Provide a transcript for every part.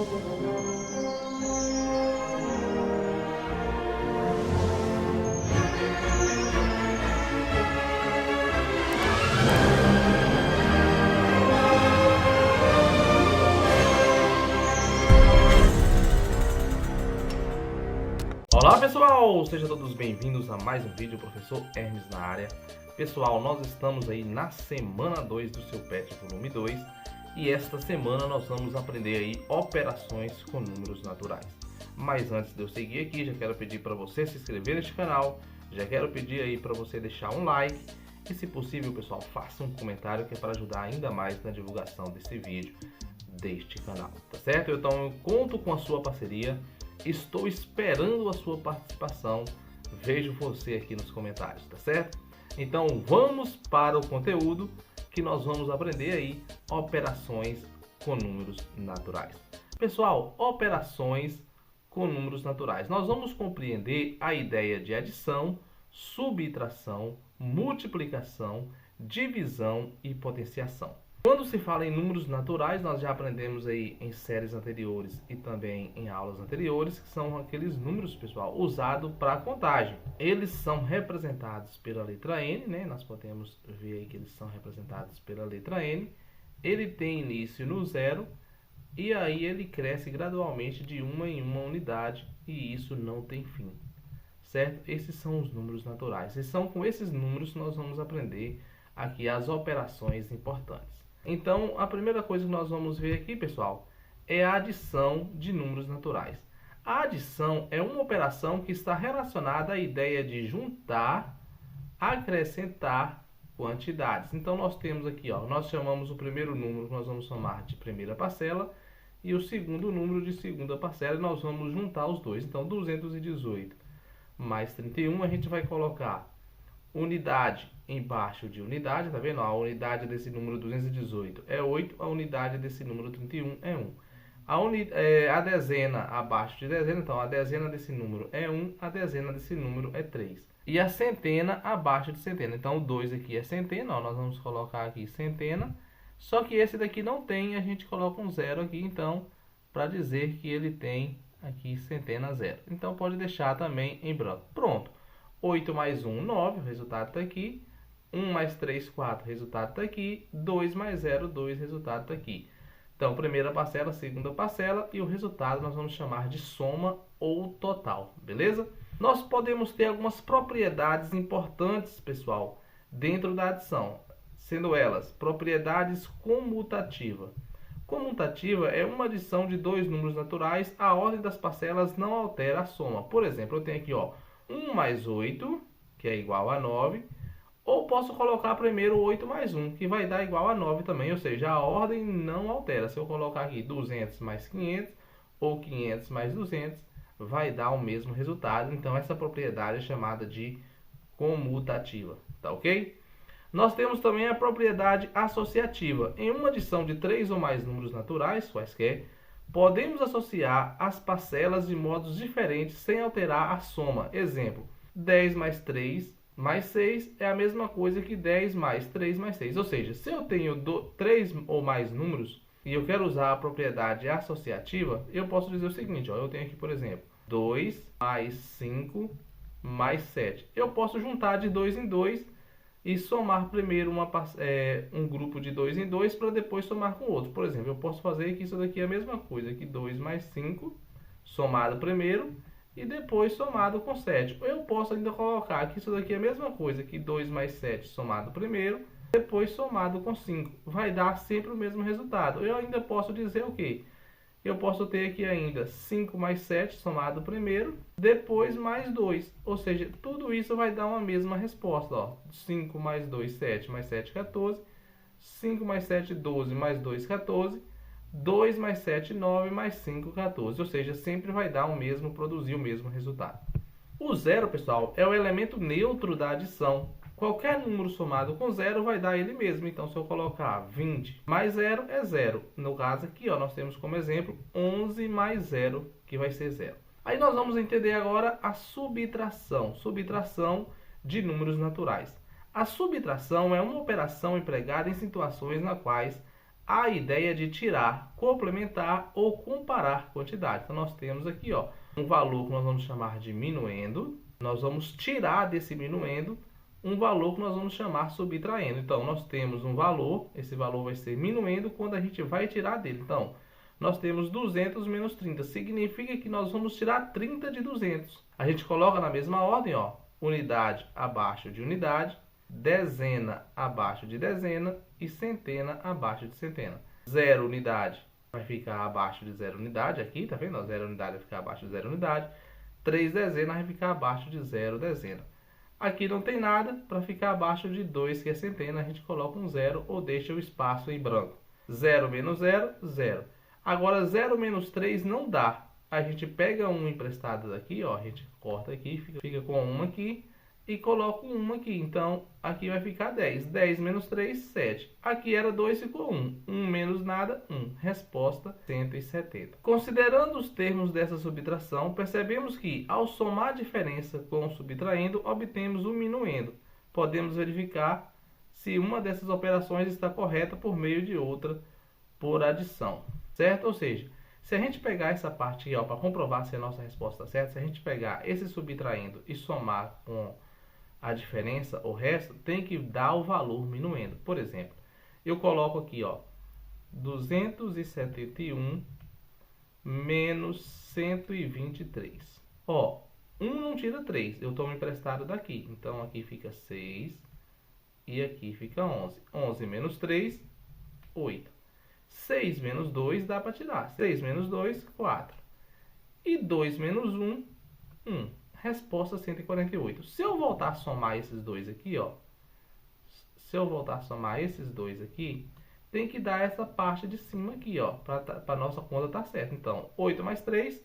Olá pessoal, sejam todos bem-vindos a mais um vídeo, professor Hermes na área. Pessoal, nós estamos aí na semana 2 do seu PET volume 2 e esta semana nós vamos aprender aí operações com números naturais. Mas antes de eu seguir aqui, já quero pedir para você se inscrever neste canal, já quero pedir aí para você deixar um like e, se possível, pessoal, faça um comentário que é para ajudar ainda mais na divulgação desse vídeo, deste canal, tá certo? Então eu conto com a sua parceria. Estou esperando a sua participação. Vejo você aqui nos comentários, tá certo? Então vamos para o conteúdo que nós vamos aprender aí, operações com números naturais. Pessoal, operações com números naturais. Nós vamos compreender a ideia de adição, subtração, multiplicação, divisão e potenciação. Quando se fala em números naturais, nós já aprendemos aí em séries anteriores e também em aulas anteriores, que são aqueles números, pessoal, usados para contagem. Eles são representados pela letra N, né? Nós podemos ver aí que eles são representados pela letra N. Ele tem início no zero e aí ele cresce gradualmente de uma em uma unidade e isso não tem fim, certo? Esses são os números naturais. E são com esses números que nós vamos aprender aqui as operações importantes. Então, a primeira coisa que nós vamos ver aqui, pessoal, é a adição de números naturais. A adição é uma operação que está relacionada à ideia de juntar, acrescentar quantidades. Então, nós temos aqui, ó, nós chamamos o primeiro número que nós vamos somar de primeira parcela e o segundo número de segunda parcela e nós vamos juntar os dois. Então, 218 mais 31, a gente vai colocar unidade embaixo de unidade, tá vendo? A unidade desse número 218 é 8, a unidade desse número 31 é 1. A dezena abaixo de dezena, então a dezena desse número é 1, a dezena desse número é 3. E a centena abaixo de centena, então o 2 aqui é centena, ó, nós vamos colocar aqui centena, só que esse daqui não tem, a gente coloca um zero aqui, então, para dizer que ele tem aqui centena zero. Então pode deixar também em branco. Pronto. 8 mais 1, 9, o resultado está aqui. 1 mais 3, 4, o resultado está aqui. 2 mais 0, 2, o resultado está aqui. Então, primeira parcela, segunda parcela e o resultado nós vamos chamar de soma ou total, beleza? Nós podemos ter algumas propriedades importantes, pessoal, dentro da adição, sendo elas propriedades comutativas. Comutativa é uma adição de dois números naturais, a ordem das parcelas não altera a soma. Por exemplo, eu tenho aqui, ó, 1 mais 8, que é igual a 9, ou posso colocar primeiro 8 mais 1, que vai dar igual a 9 também, ou seja, a ordem não altera. Se eu colocar aqui 200 mais 500, ou 500 mais 200, vai dar o mesmo resultado. Então, essa propriedade é chamada de comutativa, tá ok? Nós temos também a propriedade associativa. Em uma adição de 3 ou mais números naturais, quaisquer, podemos associar as parcelas de modos diferentes sem alterar a soma. Exemplo, 10 mais 3 mais 6 é a mesma coisa que 10 mais 3 mais 6. Ou seja, se eu tenho 3 ou mais números e eu quero usar a propriedade associativa, eu posso dizer o seguinte, ó, eu tenho aqui, por exemplo, 2 mais 5 mais 7. Eu posso juntar de 2 em 2 e somar primeiro um grupo de 2 em 2 para depois somar com outro. Por exemplo, eu posso fazer que isso daqui é a mesma coisa que 2 mais 5 somado primeiro e depois somado com 7. Eu posso ainda colocar que isso daqui é a mesma coisa que 2 mais 7 somado primeiro, depois somado com 5. Vai dar sempre o mesmo resultado. Eu ainda posso dizer o quê? Eu posso ter aqui ainda 5 mais 7 somado primeiro, depois mais 2. Ou seja, tudo isso vai dar uma mesma resposta. Ó. 5 mais 2, 7 mais 7, 14. 5 mais 7, 12 mais 2, 14. 2 mais 7, 9 mais 5, 14. Ou seja, sempre vai dar produzir o mesmo resultado. O zero, pessoal, é o elemento neutro da adição. Qualquer número somado com zero vai dar ele mesmo. Então, se eu colocar 20 mais 0 é 0. No caso aqui, ó, nós temos como exemplo 11 mais 0, que vai ser 0. Aí nós vamos entender agora a subtração. Subtração de números naturais. A subtração é uma operação empregada em situações nas quais a ideia de tirar, complementar ou comparar quantidade. Então nós temos aqui, ó, um valor que nós vamos chamar de minuendo. Nós vamos tirar desse minuendo um valor que nós vamos chamar subtraindo. Então nós temos um valor, esse valor vai ser minuendo quando a gente vai tirar dele. Então nós temos 200 menos 30, significa que nós vamos tirar 30 de 200. A gente coloca na mesma ordem, ó, unidade abaixo de unidade, dezena abaixo de dezena e centena abaixo de centena. 0 unidade vai ficar abaixo de 0 unidade, aqui, tá vendo? 0 unidade vai ficar abaixo de 0 unidade. 3 dezenas vai ficar abaixo de 0 dezena. Aqui não tem nada, para ficar abaixo de 2, que é centena, a gente coloca um 0 ou deixa o espaço em branco. 0 menos 0, 0. Agora 0 menos 3 não dá. A gente pega um emprestado daqui, ó, a gente corta aqui, fica com 1 aqui e coloca 1 aqui. Então aqui vai ficar 10. 10 menos 3, 7. Aqui era 2, ficou 1. 1 menos nada, 1. Resposta 170. Considerando os termos dessa subtração, percebemos que ao somar a diferença com o subtraindo, obtemos o minuendo. Podemos verificar se uma dessas operações está correta por meio de outra por adição. Certo? Ou seja, se a gente pegar essa parte aqui, para comprovar se a nossa resposta está certa, se a gente pegar esse subtraindo e somar com a diferença, o resto, tem que dar o valor minuendo. Por exemplo, eu coloco aqui, ó, 271 menos 123. Ó, 1 não tira 3, eu tomo emprestado daqui. Então aqui fica 6 e aqui fica 11. 11 menos 3, 8. 6 menos 2 dá para tirar. 6 menos 2, 4. E 2 menos 1, 1. Resposta 148. Se eu voltar a somar esses dois aqui, ó. Se eu voltar a somar esses dois aqui, tem que dar essa parte de cima aqui, ó. Para a nossa conta estar certa. Então, 8 mais 3,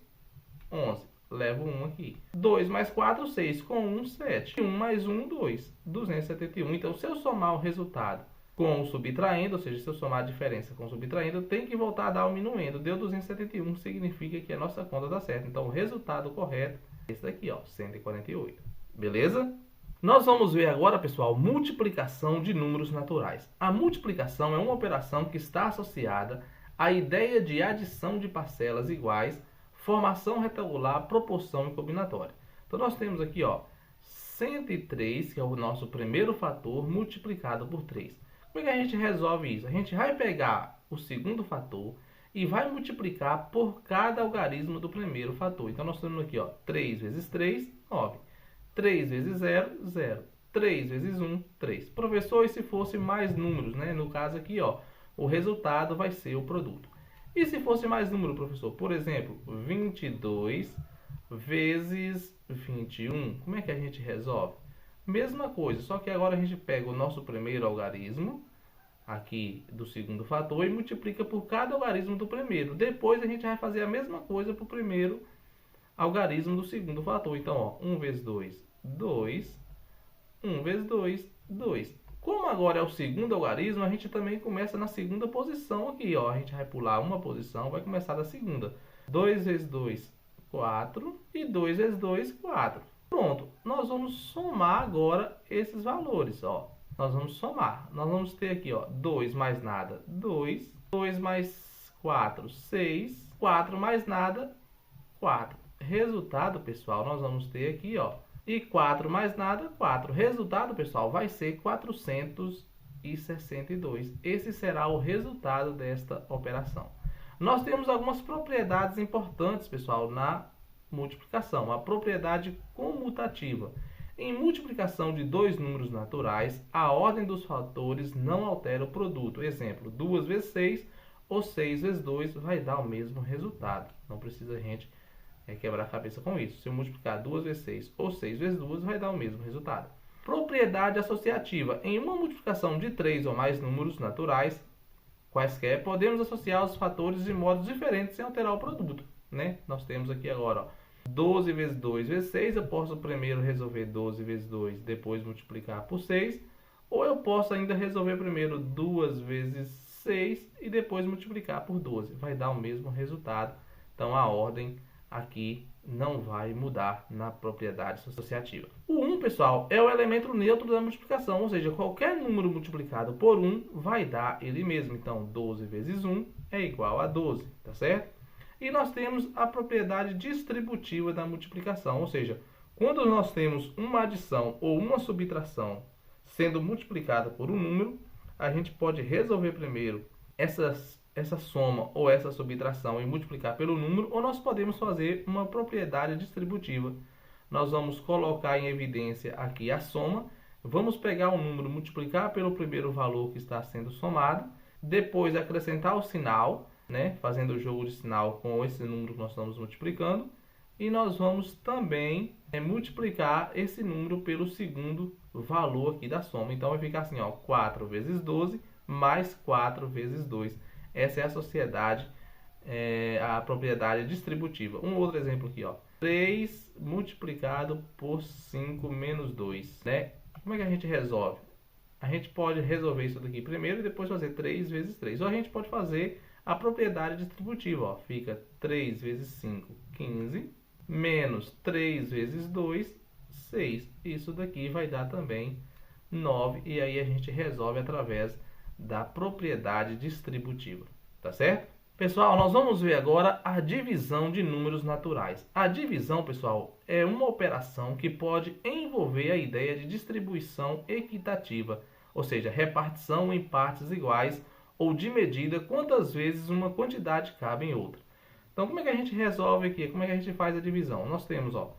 11. Levo 1 aqui. 2 mais 4, 6. Com 1, 7. 1 mais 1, 2. 271. Então, se eu somar o resultado com o subtraindo, ou seja, se eu somar a diferença com o subtraindo, tem que voltar a dar o minuendo. Deu 271, significa que a nossa conta está certa. Então, o resultado correto é esse daqui, ó, 148. Beleza? Nós vamos ver agora, pessoal, multiplicação de números naturais. A multiplicação é uma operação que está associada à ideia de adição de parcelas iguais, formação retangular, proporção e combinatória. Então, nós temos aqui, ó, 103, que é o nosso primeiro fator, multiplicado por 3. Como é que a gente resolve isso? A gente vai pegar o segundo fator e vai multiplicar por cada algarismo do primeiro fator. Então, nós temos aqui, ó, 3 vezes 3, 9. 3 vezes 0, 0. 3 vezes 1, 3. Professor, e se fosse mais números, né? No caso aqui, ó, o resultado vai ser o produto. E se fosse mais número, professor? Por exemplo, 22 vezes 21. Como é que a gente resolve? Mesma coisa, só que agora a gente pega o nosso primeiro algarismo, aqui do segundo fator, e multiplica por cada algarismo do primeiro. Depois a gente vai fazer a mesma coisa para o primeiro algarismo do segundo fator. Então, ó, 1 vezes 2, 2. 1 vezes 2, 2. Como agora é o segundo algarismo, a gente também começa na segunda posição aqui, ó. A gente vai pular uma posição, vai começar da segunda. 2 vezes 2, 4. E 2 vezes 2, 4. Pronto, nós vamos somar agora esses valores, ó. Nós vamos somar. Nós vamos ter aqui, ó, 2 mais nada, 2. 2 mais 4, 6. 4 mais nada, 4. Resultado, pessoal, nós vamos ter aqui, ó. E 4 mais nada, 4. Resultado, pessoal, vai ser 462. Esse será o resultado desta operação. Nós temos algumas propriedades importantes, pessoal, na multiplicação. A propriedade comutativa. Em multiplicação de dois números naturais, a ordem dos fatores não altera o produto. Exemplo, 2 vezes 6 ou 6 vezes 2 vai dar o mesmo resultado. Não precisa a gente quebrar a cabeça com isso. Se eu multiplicar 2 vezes 6 ou 6 vezes 2, vai dar o mesmo resultado. Propriedade associativa. Em uma multiplicação de 3 ou mais números naturais, quaisquer, podemos associar os fatores de modos diferentes sem alterar o produto, né? Nós temos aqui agora, ó, 12 vezes 2 vezes 6, eu posso primeiro resolver 12 vezes 2, depois multiplicar por 6, ou eu posso ainda resolver primeiro 2 vezes 6 e depois multiplicar por 12. Vai dar o mesmo resultado. Então a ordem aqui não vai mudar na propriedade associativa. O 1, pessoal, é o elemento neutro da multiplicação, ou seja, qualquer número multiplicado por 1 vai dar ele mesmo. Então, 12 vezes 1 é igual a 12, tá certo? E nós temos a propriedade distributiva da multiplicação, ou seja, quando nós temos uma adição ou uma subtração sendo multiplicada por um número, a gente pode resolver primeiro essa soma ou essa subtração e multiplicar pelo número, ou nós podemos fazer uma propriedade distributiva. Nós vamos colocar em evidência aqui a soma, vamos pegar o número, multiplicar pelo primeiro valor que está sendo somado, depois acrescentar o sinal, né, fazendo o jogo de sinal com esse número que nós estamos multiplicando, e nós vamos também multiplicar esse número pelo segundo valor aqui da soma. Então vai ficar assim, ó, 4 vezes 12 mais 4 vezes 2. Essa é a sociedade, a propriedade distributiva. Um outro exemplo aqui, ó, 3 multiplicado por 5 menos 2. Né? Como é que a gente resolve? A gente pode resolver isso daqui primeiro e depois fazer 3 vezes 3. Ou a gente pode fazer a propriedade distributiva. Ó, fica 3 vezes 5, 15, menos 3 vezes 2, 6. Isso daqui vai dar também 9. E aí a gente resolve através da propriedade distributiva, tá certo? Pessoal, nós vamos ver agora a divisão de números naturais. A divisão, pessoal, é uma operação que pode envolver a ideia de distribuição equitativa, ou seja, repartição em partes iguais ou de medida quantas vezes uma quantidade cabe em outra. Então, como é que a gente resolve aqui? Como é que a gente faz a divisão? Nós temos, ó,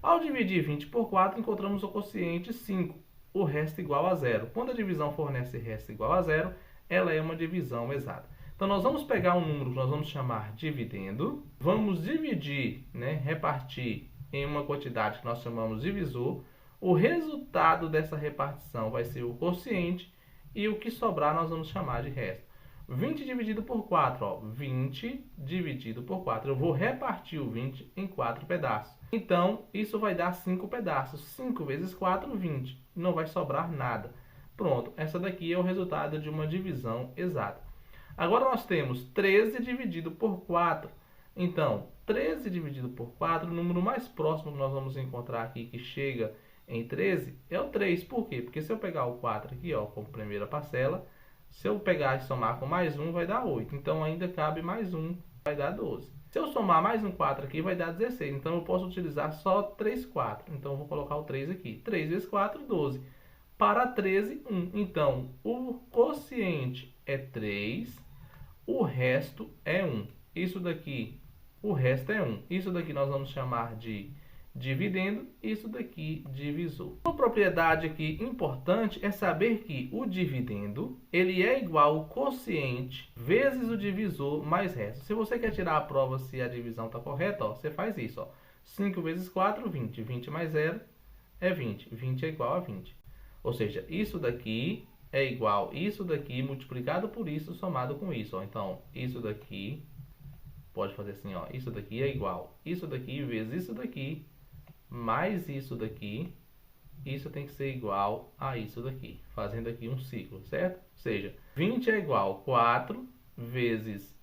ao dividir 20 por 4, encontramos o quociente 5. O resto igual a zero. Quando a divisão fornece resto igual a zero, ela é uma divisão exata. Então, nós vamos pegar um número que nós vamos chamar dividendo, vamos dividir, né, repartir em uma quantidade que nós chamamos divisor. O resultado dessa repartição vai ser o quociente e o que sobrar nós vamos chamar de resto. 20 dividido por 4, ó, 20 dividido por 4. Eu vou repartir o 20 em 4 pedaços. Então, isso vai dar 5 pedaços. 5 vezes 4, 20. Não vai sobrar nada. Pronto, essa daqui é o resultado de uma divisão exata. Agora nós temos 13 dividido por 4. Então, 13 dividido por 4, o número mais próximo que nós vamos encontrar aqui, que chega em 13, é o 3. Por quê? Porque se eu pegar o 4 aqui, ó, como primeira parcela, se eu pegar e somar com mais 1, vai dar 8. Então, ainda cabe mais 1, vai dar 12. Se eu somar mais um 4 aqui, vai dar 16. Então, eu posso utilizar só 3 4. Então, eu vou colocar o 3 aqui. 3 vezes 4, 12. Para 13, 1. Então, o quociente é 3, o resto é 1. Isso daqui, o resto é 1. Isso daqui nós vamos chamar de dividendo, isso daqui divisor. Uma propriedade aqui importante é saber que o dividendo ele é igual ao quociente vezes o divisor mais resto. Se você quer tirar a prova se a divisão está correta, ó, você faz isso. Ó. 5 vezes 4, 20. 20 mais 0 é 20. 20 é igual a 20. Ou seja, isso daqui é igual a isso daqui multiplicado por isso somado com isso. Ó. Então, isso daqui, pode fazer assim, ó, isso daqui é igual a isso daqui vezes isso daqui mais isso daqui, isso tem que ser igual a isso daqui, fazendo aqui um ciclo, certo? Ou seja, 20 é igual a 4 vezes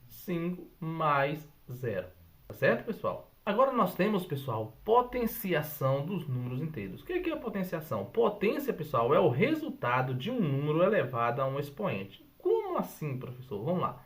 5 mais 0, tá certo, pessoal? Agora nós temos, pessoal, potenciação dos números inteiros. O que é a potenciação? Potência, pessoal, é o resultado de um número elevado a um expoente. Como assim, professor? Vamos lá.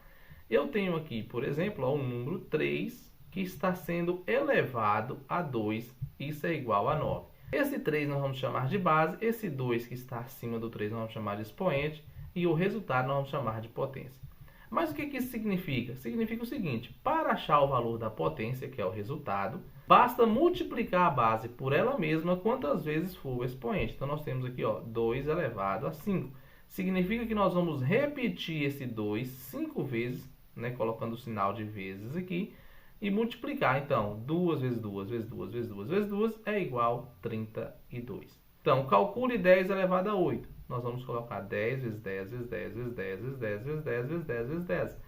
Eu tenho aqui, por exemplo, ó, o número 3, que está sendo elevado a 2, isso é igual a 9. Esse 3 nós vamos chamar de base, esse 2 que está acima do 3 nós vamos chamar de expoente, e o resultado nós vamos chamar de potência. Mas o que isso significa? Significa o seguinte, para achar o valor da potência, que é o resultado, basta multiplicar a base por ela mesma quantas vezes for o expoente. Então nós temos aqui, ó, 2 elevado a 5. Significa que nós vamos repetir esse 2 5 vezes, né, colocando o sinal de vezes aqui, e multiplicar. Então, 2 vezes 2 vezes 2 vezes 2 vezes 2 é igual a 32. Então, calcule 10 elevado a 8. Nós vamos colocar 10 vezes 10 vezes 10 vezes 10 vezes 10 vezes 10 vezes 10 vezes 10.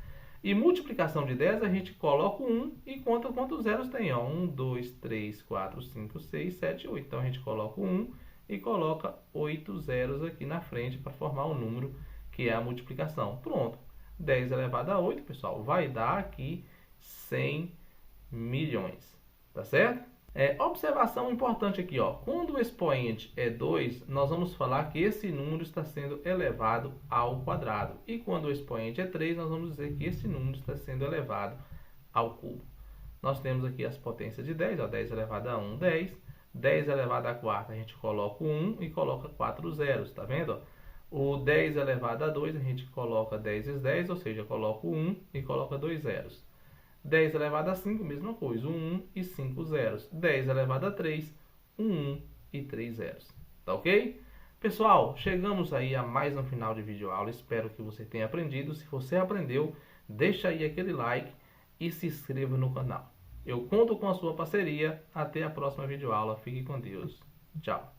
E multiplicação de 10, a gente coloca o 1 e conta quantos zeros tem. Ó. 1, 2, 3, 4, 5, 6, 7, 8. Então, a gente coloca o 1 e coloca 8 zeros aqui na frente para formar o número que é a multiplicação. Pronto. 10 elevado a 8, pessoal, vai dar aqui 100 milhões, tá certo? Observação importante aqui, ó. Quando o expoente é 2, nós vamos falar que esse número está sendo elevado ao quadrado. E quando o expoente é 3, nós vamos dizer que esse número está sendo elevado ao cubo. Nós temos aqui as potências de 10, ó, 10 elevado a 1, 10. 10 elevado a 4, a gente coloca o 1 e coloca 4 zeros, tá vendo? O 10 elevado a 2, a gente coloca 10 vezes 10, ou seja, coloca o 1 e coloca 2 zeros. 10 elevado a 5, mesma coisa, 1 e 5 zeros. 10 elevado a 3, 1 e 3 zeros. Tá ok? Pessoal, chegamos aí a mais um final de vídeo aula. Espero que você tenha aprendido. Se você aprendeu, deixa aí aquele like e se inscreva no canal. Eu conto com a sua parceria. Até a próxima videoaula. Fique com Deus. Tchau.